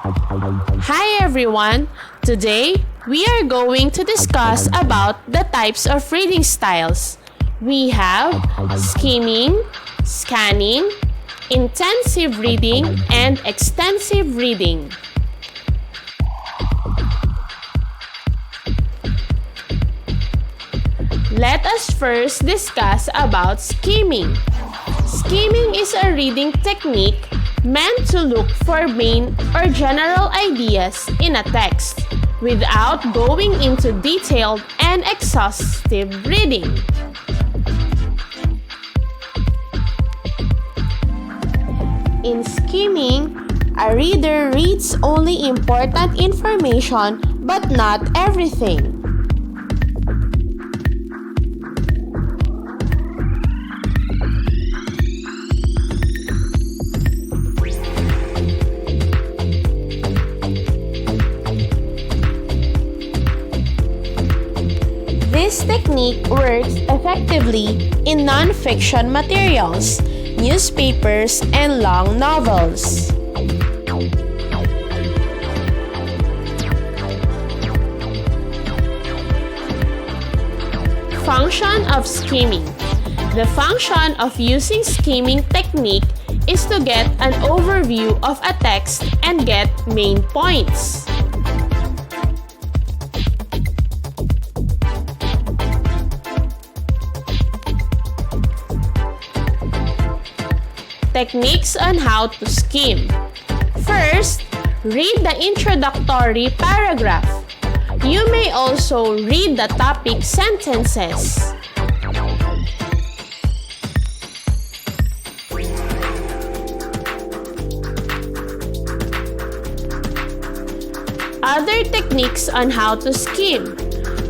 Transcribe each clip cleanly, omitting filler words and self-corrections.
Hi everyone! Today, we are going to discuss about the types of reading styles. We have skimming, scanning, intensive reading, and extensive reading. Let us first discuss about skimming. Skimming is a reading technique meant to look for main or general ideas in a text without going into detailed and exhaustive reading. In skimming, a reader reads only important information but not everything. This technique works effectively in non-fiction materials, newspapers, and long novels. Function of skimming. The function of using skimming technique is to get an overview of a text and get main points. Techniques on how to skim. First, read the introductory paragraph. You may also read the topic sentences. Other techniques on how to skim.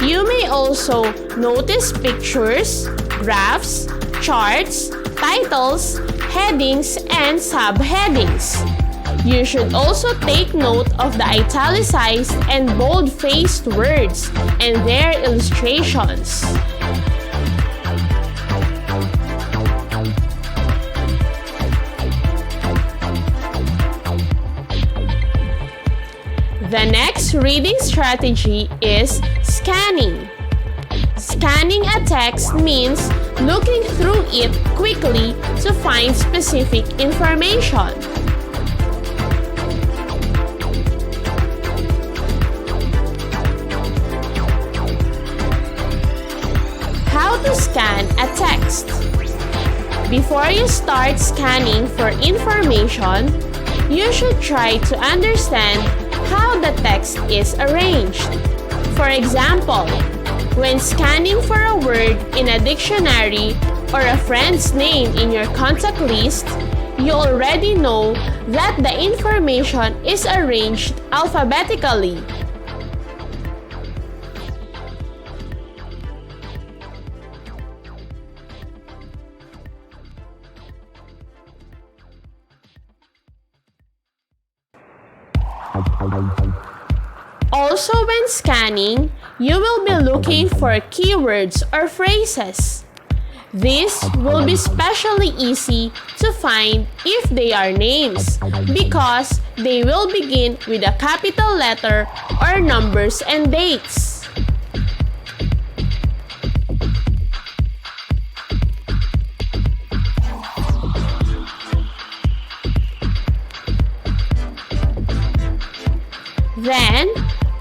You may also notice pictures, graphs, charts, titles, headings, and subheadings. You should also take note of the italicized and bold-faced words and their illustrations. The next reading strategy is scanning. Scanning a text means looking through it quickly to find specific information. How to scan a text? Before you start scanning for information, you should try to understand how the text is arranged. For example, when scanning for a word in a dictionary or a friend's name in your contact list, you already know that the information is arranged alphabetically. Also, when scanning, you will be looking for keywords or phrases. This will be especially easy to find if they are names because they will begin with a capital letter or numbers and dates. Then,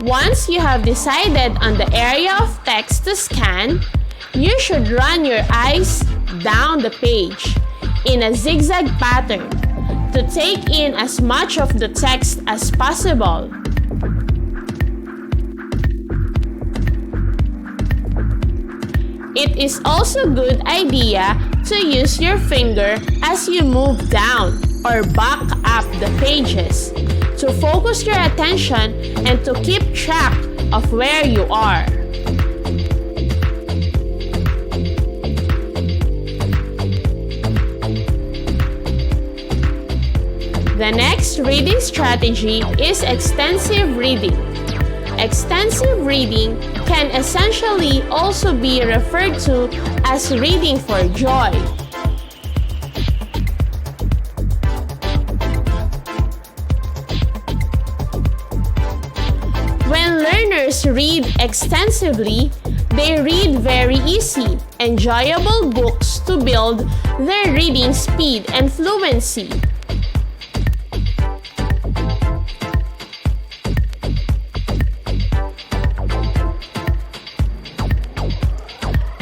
once you have decided on the area of text to scan, you should run your eyes down the page in a zigzag pattern to take in as much of the text as possible. It is also a good idea to use your finger as you move down or back up the pages to focus your attention and to keep track of where you are. The next reading strategy is extensive reading. Extensive reading can essentially also be referred to as reading for joy. learners read extensively, they read very easy, enjoyable books to build their reading speed and fluency.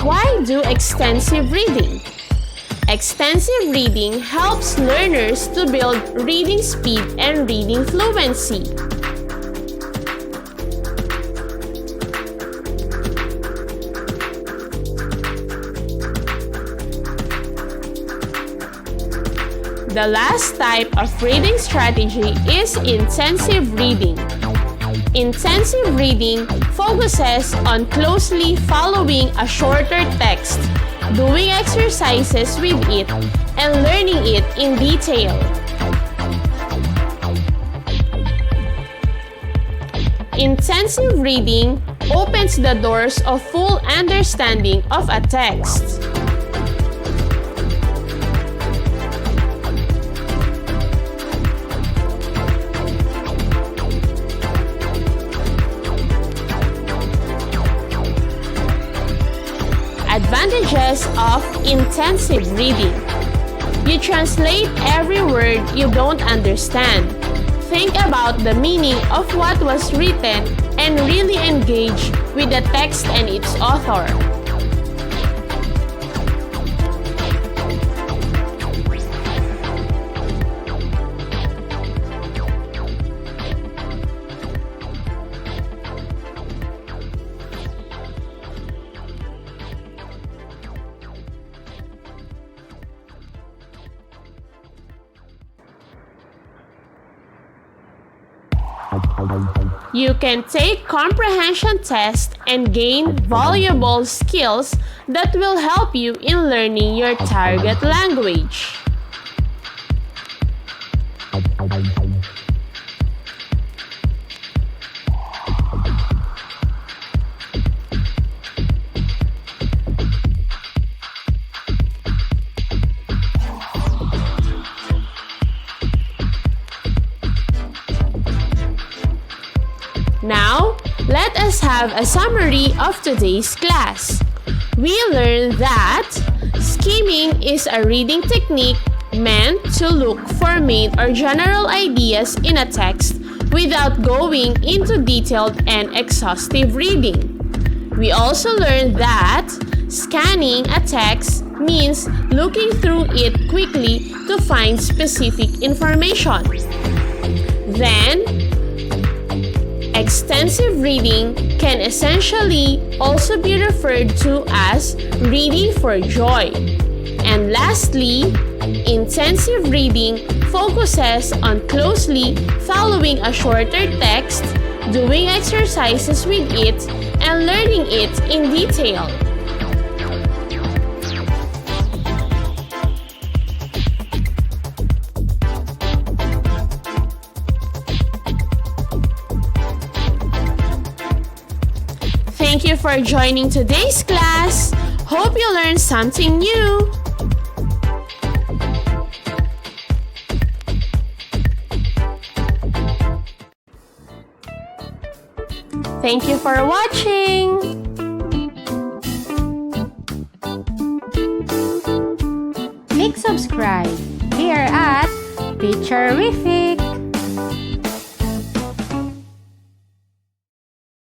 Why do extensive reading? Extensive reading helps learners to build reading speed and reading fluency. The last type of reading strategy is intensive reading. Intensive reading focuses on closely following a shorter text, doing exercises with it, and learning it in detail. Intensive reading opens the doors of full understanding of a text. Advantages of intensive reading. You translate every word you don't understand. Think about the meaning of what was written and really engage with the text and its author. You can take comprehension tests and gain valuable skills that will help you in learning your target language. Now, let us have a summary of today's class. We learned that skimming is a reading technique meant to look for main or general ideas in a text without going into detailed and exhaustive reading. We also learned that scanning a text means looking through it quickly to find specific information. Then, extensive reading can essentially also be referred to as reading for joy. And lastly, intensive reading focuses on closely following a shorter text, doing exercises with it, and learning it in detail. Thank you for joining today's class. Hope you learned something new. Thank you for watching. Click subscribe here at Teacher Wifi.